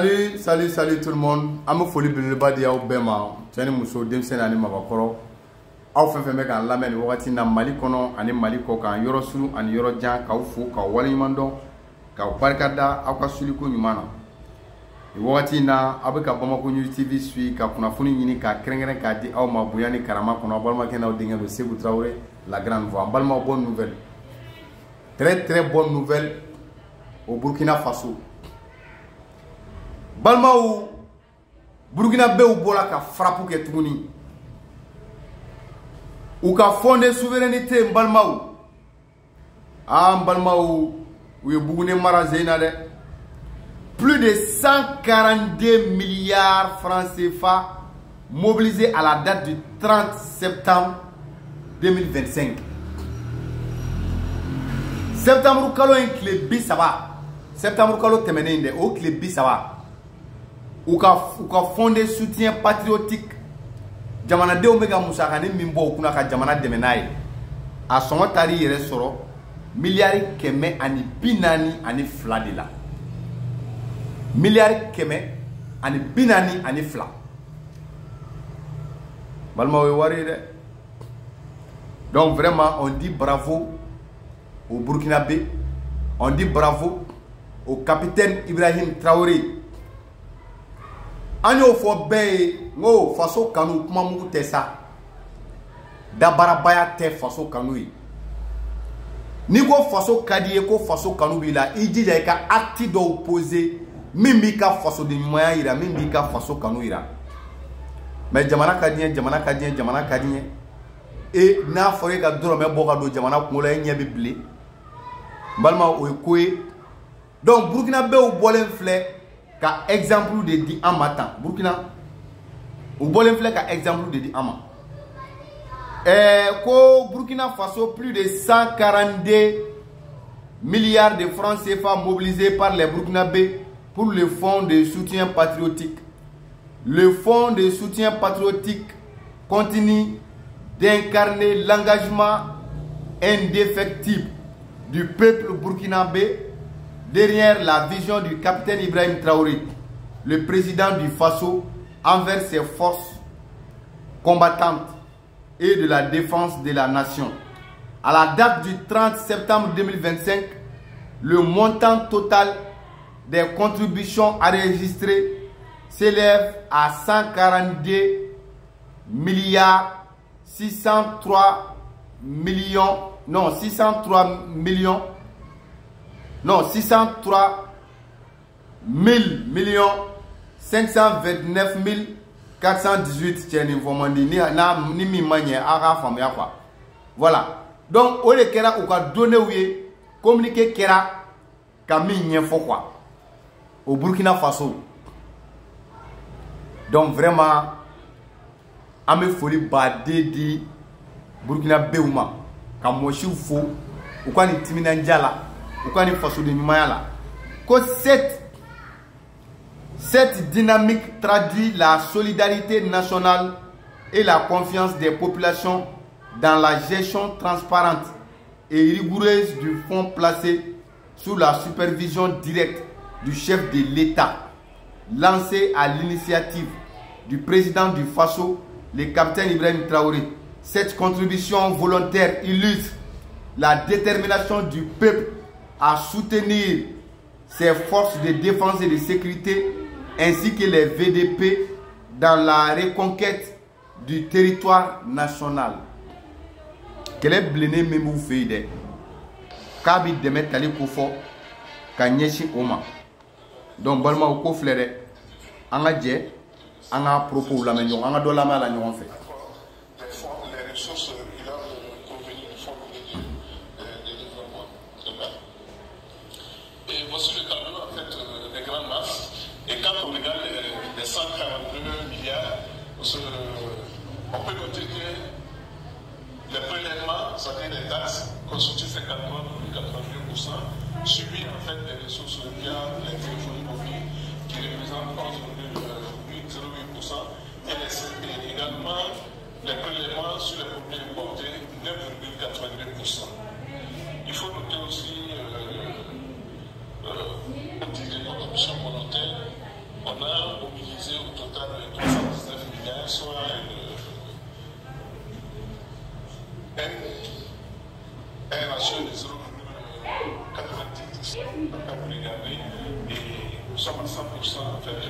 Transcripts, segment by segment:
Salut tout le monde. Ame foli beleba di aw bɛɛ ma. Cɛ ni muso, denmisɛnnin ani mabakɔrɔ. Aw fɛn fɛn bɛ k'an lamɛn nin wagati in na Mali kɔnɔ ani Mali kɔ kan, yɔrɔ suru ani yɔrɔ jan, k'aw fo, k'aw waleɲuman dɔn, k'aw barika da aw ka suliko ɲuman na. Nin wagati in na aw bɛ ka Bamako News TV suit ka kunnafoni ɲini k'a kɛrɛnkɛrɛn k'a di aw ma bonya ni karama kɔnɔ. Aw balimakɛ n'aw denkɛ don Seku Traoré, la grande voix. An balimaw, bonne nouvelle. Très bonne nouvelle au Burkina Faso. Balmaou Burkina Béou bola ka frappe ke tuguni ou ka fonder souveraineté Balmaou Balmaou ou ye Bugune mara zeina de plus de 142 milliards francs CFA mobilisés à la date du 30 septembre 2025. Septembre kalo en clé bisaba. Septembre kalo temene inde o clé bisaba. Ou ka fondé soutien patriotique jamana de omega musaka ni mimbo kuna ka jamana de menaye a songo tari yere soro milliard keme ani binani ani fla de la milliard keme ani binani ani fla balma we wari de. Donc vraiment on dit bravo au Burkinabé, on dit bravo au capitaine Ibrahim Traoré. Anyo fo be ngo faso kanu kuma mugu tesa dabarabaya te faso kanu yi ni ko faso kadiye ko faso kanu bi la ijija ka acte do opposé mimbi ka faso de moya ira mimbi ka faso kanu ira mais jamana kadiye e na fore ka doro me boka do jamana kungola nya bi blé balma o koy donc Burkina be o bolen flé ka exemple de di en matin Burkina ou bolen flé ka exemple de di ama ko Burkina Faso plus de 142 milliards de francs CFA mobilisés par les Burkinabés pour le fonds de soutien patriotique. Le fonds de soutien patriotique continue d'incarner l'engagement indéfectible du peuple burkinabé derrière la vision du capitaine Ibrahim Traoré, le président du Faso, envers ses forces combattantes et de la défense de la nation. À la date du 30 septembre 2025, le montant total des contributions enregistrées s'élève à 142 milliards 603 millions, non 603 millions, non 603 000 millions 529 418 tieni fomandi ni mi manye ara fam ya quoi. Voilà. Donc o le kera ou ka donner ouye communiquer kera ka mi nyefo quoi au Burkina Faso. Donc vraiment ame foli ba di Burkina Beouma ka moshi fo ou kwa ni timina njala ou kwa ni faso de nyumaya la ko cette dynamique traduit la solidarité nationale et la confiance des populations dans la gestion transparente et rigoureuse du fonds placé sous la supervision directe du chef de l'État, lancé à l'initiative du président du Faso, le capitaine Ibrahim Traoré. Cette contribution volontaire illustre la détermination du peuple à soutenir ses forces de défense et de sécurité ainsi que les VDP dans la reconquête du territoire national. Quel est blené même vous fait de Kabi de mettre les koufo Kanyeshi Oma. Donc balma au koflere anga dje anga propos la mignon anga do la mala nyon fait. Les ressources il a convenu du fonds de développement. Et voici le tableau en fait des grandes masses. Et quand on regarde les 142 milliards, on peut noter que les prélèvements, c'est-à-dire les taxes, constituent 53,82%, suivi en fait des ressources via les téléphones mobiles qui représentent 11,08%, et également les prélèvements sur les produits importés 9,82%. Il faut noter aussi les contributions volontaires soit un ratio de 0,90 quand vous regardez, et nous sommes à 100% en fait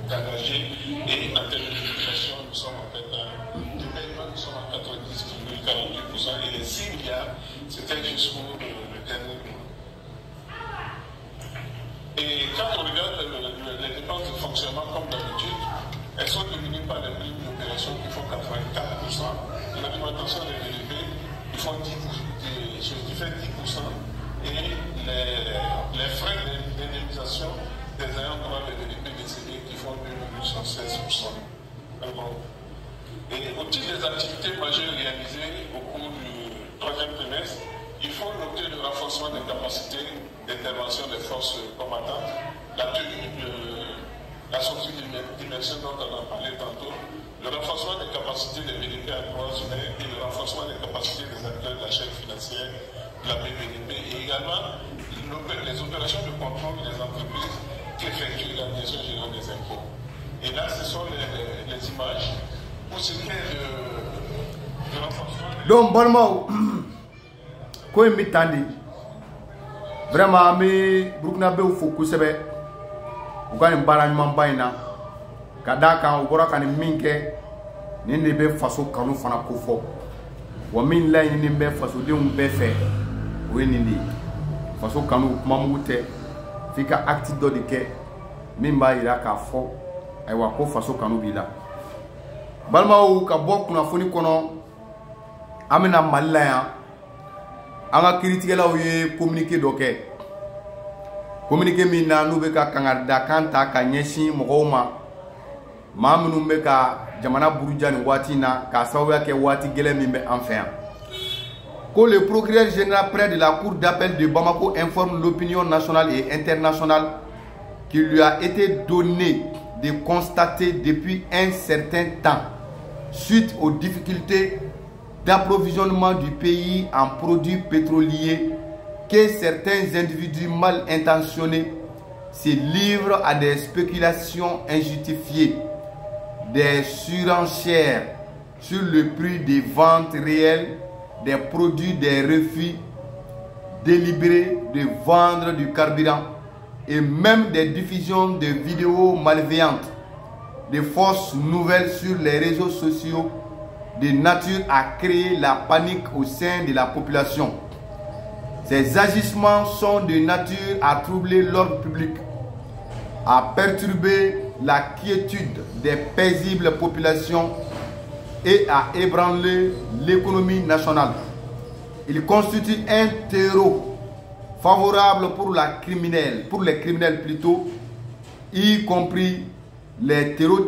engagés, et en termes de population, nous sommes en fait de paiement, nous sommes à 90,48%, et les 6 milliards, c'était jusqu'au dernier mois. Et quand on regarde les dépenses de fonctionnement comme d'habitude, elles sont dominées par les primes d'opération qui font 84%, l'alimentation des VDP, ils font 10%, et les frais d'indemnisation des ayants droit des VDP décédés qui font 2,16%. Et au titre des activités majeures réalisées au cours du troisième trimestre, il faut noter le renforcement des capacités d'intervention des forces combattantes, la tenue de la sortie d'immersion dont on a parlé tantôt, le renforcement des capacités des VDP en droits humains et le renforcement des capacités des acteurs de la chaîne financière de la BVDP, et également les opérations de contrôle des entreprises qui effectuent la direction générale des impôts. Et là, ce sont les images pour ce qui est de renforcement. Donc, bonnement, quand il m'étendit, vraiment, mais Burkina Faso faut sebe, ou quand il barragement baina, kadaka ou quand il minke, ni ne be faso kanu fana kofo, ou min la ni be faso de un be fait, ou ni ni faso kanu mamute, fika acte do de ke, min ba ira ka fo, ay wa ko faso kanu bila. Balma ou ka bok na foni kono, amena malaya. Anga critique la ouye communiquer doke communiquer mina nou be ka kangarda kanta ka nyeshi mogoma mamnu be ka jamana burujani wati na ka sawa ke wati gele mi be enfin que le procureur général près de la cour d'appel de Bamako informe l'opinion nationale et internationale qu'il lui a été donné de constater depuis un certain temps suite aux difficultés d'approvisionnement du pays en produits pétroliers que certains individus mal intentionnés se livrent à des spéculations injustifiées, des surenchères sur le prix des ventes réelles des produits, des refus délibérés de vendre du carburant et même des diffusions de vidéos malveillantes, de fausses nouvelles sur les réseaux sociaux de nature à créer la panique au sein de la population. Ces agissements sont de nature à troubler l'ordre public, à perturber la quiétude des paisibles populations et à ébranler l'économie nationale. Il constitue un terreau favorable pour les criminels plutôt, y compris les terreaux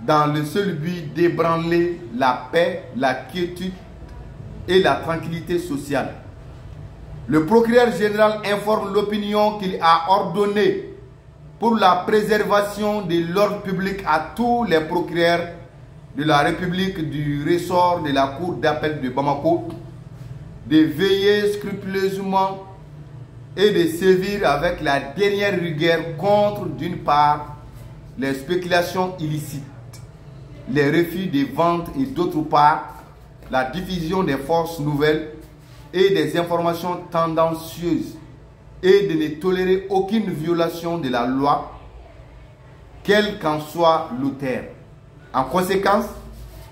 dans le seul but d'ébranler la paix, la quiétude et la tranquillité sociale. Le procureur général informe l'opinion qu'il a ordonné pour la préservation de l'ordre public à tous les procureurs de la République du ressort de la Cour d'appel de Bamako de veiller scrupuleusement et de sévir avec la dernière rigueur contre, d'une part, les spéculations illicites, les refus de vente et d'autre part, la diffusion des fausses nouvelles et des informations tendancieuses et de ne tolérer aucune violation de la loi, quel qu'en soit l'auteur. En conséquence,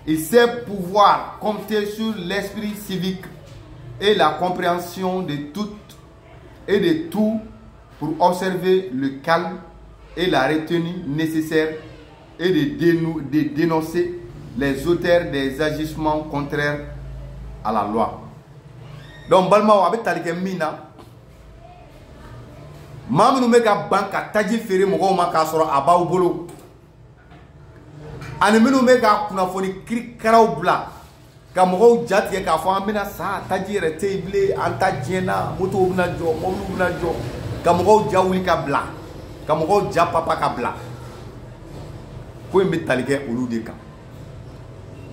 il sait pouvoir compter sur l'esprit civique et la compréhension de toutes et de tout pour observer le calme et la retenue nécessaire et de dénoncer les auteurs des agissements contraires à la loi. Donc, Balma wa betalike mina. Mamu nou meka banka taji fere mogo ma ka soro abaw bolo. Ani minu meka kuna foni kri karaw bla. Ka mogo jati ka fo amina sa taji rete ible anta jena moto bna jo momu bna jo. Ka mogo jawuli ka bla. Ka mogo ja papa ka bla. Ko mbe talike olu de kan.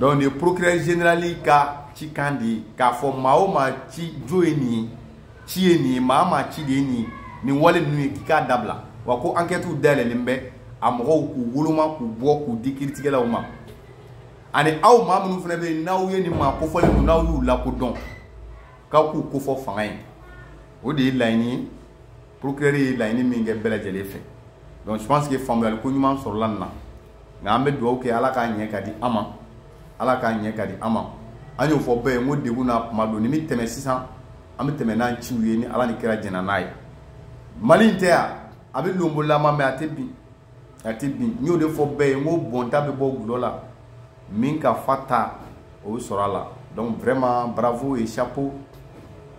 Donc le procureur général ka chikandi ka fo maoma chi joeni chi eni mama chi deni ni wale nu ki ka dabla wa ko enquête ou dele limbe amro ku woluma ku bo ku dikirtigela uma ani aw maa minnu fana bɛ n'aw ye nin maa kofɔlen don n'aw y'u lakodɔn k'aw k'u kofɔ fanga ye o de ye laɲini ye procureur ye laɲini min kɛ bɛɛ lajɛlen fɛ donc je pense que faamuyali ko ɲuman sɔrɔla nin na nka an bɛ dugawu kɛ ala k'a ɲɛ ka di an ma ala k'a ɲɛ ka di an ma an y'o fɔ bɛɛ ye n ko degun n'a kuma don ni min tɛmɛ sisan an bɛ tɛmɛ n'an ciw ye ni ala ni kira jɛnna n'a ye Mali in tɛ yan a bɛ lombolama mɛ a tɛ bin n y'o de fɔ bɛɛ ye n ko bɔnta bɛ bɔ gulɔ la min ka fa ta o bɛ sɔrɔ a la donc vraiment bravo et chapeau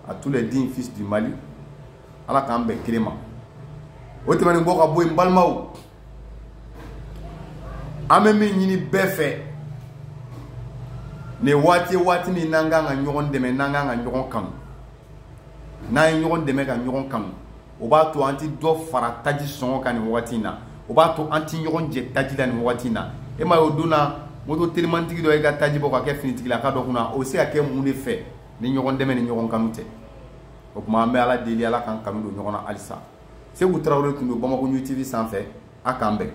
à tous les dignes fils du Mali ala k'an bɛn kelen ma o tɛmɛnen kɔ ka bɔ yen n balimaw an bɛ min ɲini bɛɛ fɛ nin waati min n'an kan ka ɲɔgɔn dɛmɛ n'an kan ka ɲɔgɔn kanu n'an ye ɲɔgɔn dɛmɛ ka ɲɔgɔn kanu o b'a to an tɛ dɔ fara taji sɔngɔ kan nin waati in na o b'a to an tɛ ɲɔgɔn jɛ taji la nin waati in na e ma ye o don na moto telimantigi dɔ ye ka taji bɔ ka kɛ finitigilaka dɔ kunna o bɛ se ka kɛ mun de fɛ ni ɲɔgɔn dɛmɛ ni ɲɔgɔn kanu tɛ o tuma an bɛ ala deli ala k'an kanu don ɲɔgɔn na halisa Segu Tarawele tun don Bamako News TV sanfɛ a k'an bɛn